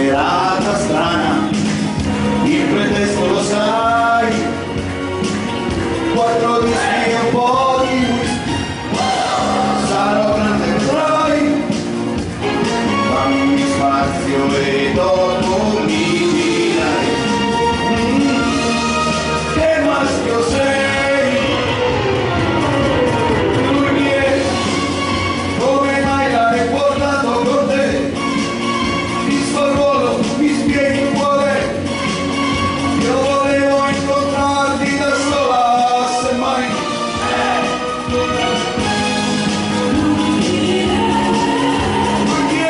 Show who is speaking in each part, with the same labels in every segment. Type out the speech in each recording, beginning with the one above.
Speaker 1: serata strana, il pretesto lo sai, 4 dischi e un po' di whisky, sarò grande vedrai, dammi spazio e dopo mi dirai che maschio sei, lui chi è, come mai l'hai portato con te, il suo ruolo mi spieghi qual è, io volevo incontrarti da sola, semmai lui chi è,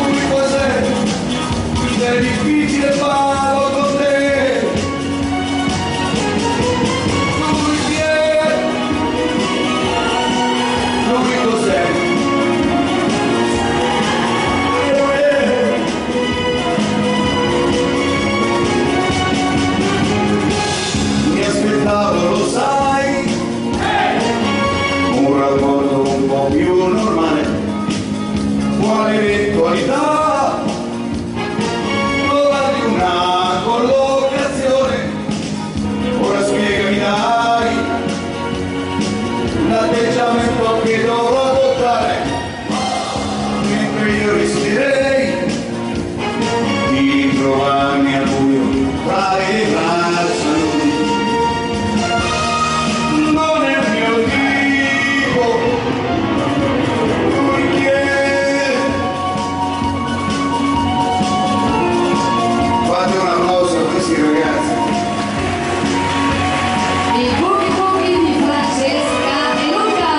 Speaker 1: lui cos'è, è difficile farlo con te, lui chi è, lui cos'è, mi aspettavo, lo sai, un rapporto un po' più normale, quale eventualità, prova di una collocazione, ora spiegami dai, l'atteggiamento che dovrò adottare, mentre io rischierei di trovarmi al buio tra le braccia nudi. Non è il mio tipo, lui chi è? Fate un applauso a questi ragazzi.
Speaker 2: I Boogie Boogie di Francesca e Luca.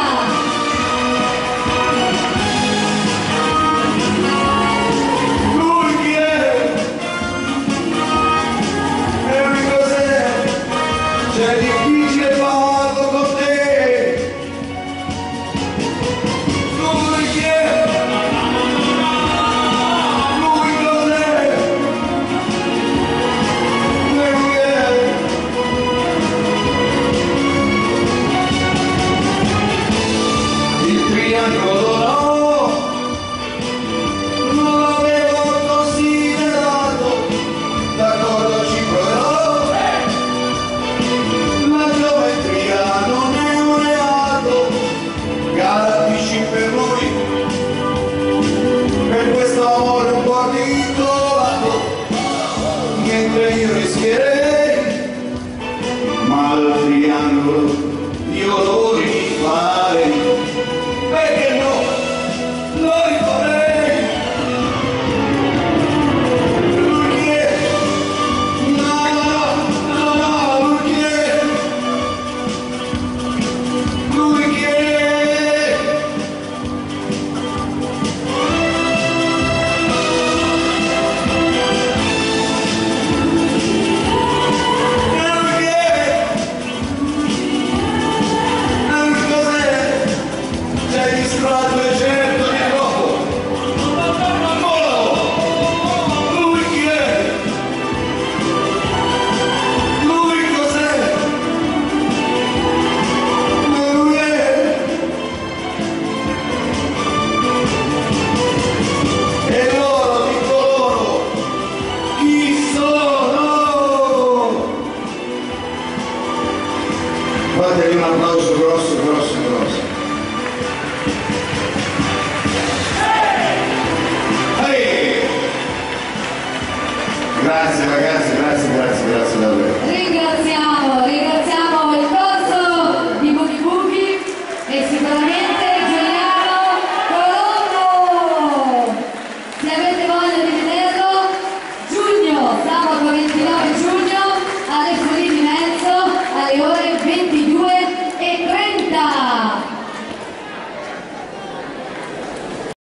Speaker 1: Lui chi è? E lui cos'è? C'è difficile farlo con te. Lui chi è? Lui cos'è? Lui è? Il triangolo no, non l'avevo considerato, d'accordo ci proverò, la geometria non è un reato, garantisci per lui, per questo amore un po' articolato, mentre io rischierei, ma il triangolo io lo rifarei, perché no, lo rifarei. Lui chi è? No, lui chi è? Lui chi è? Lui chi è? Lui cos'è? C'è distratto e c'è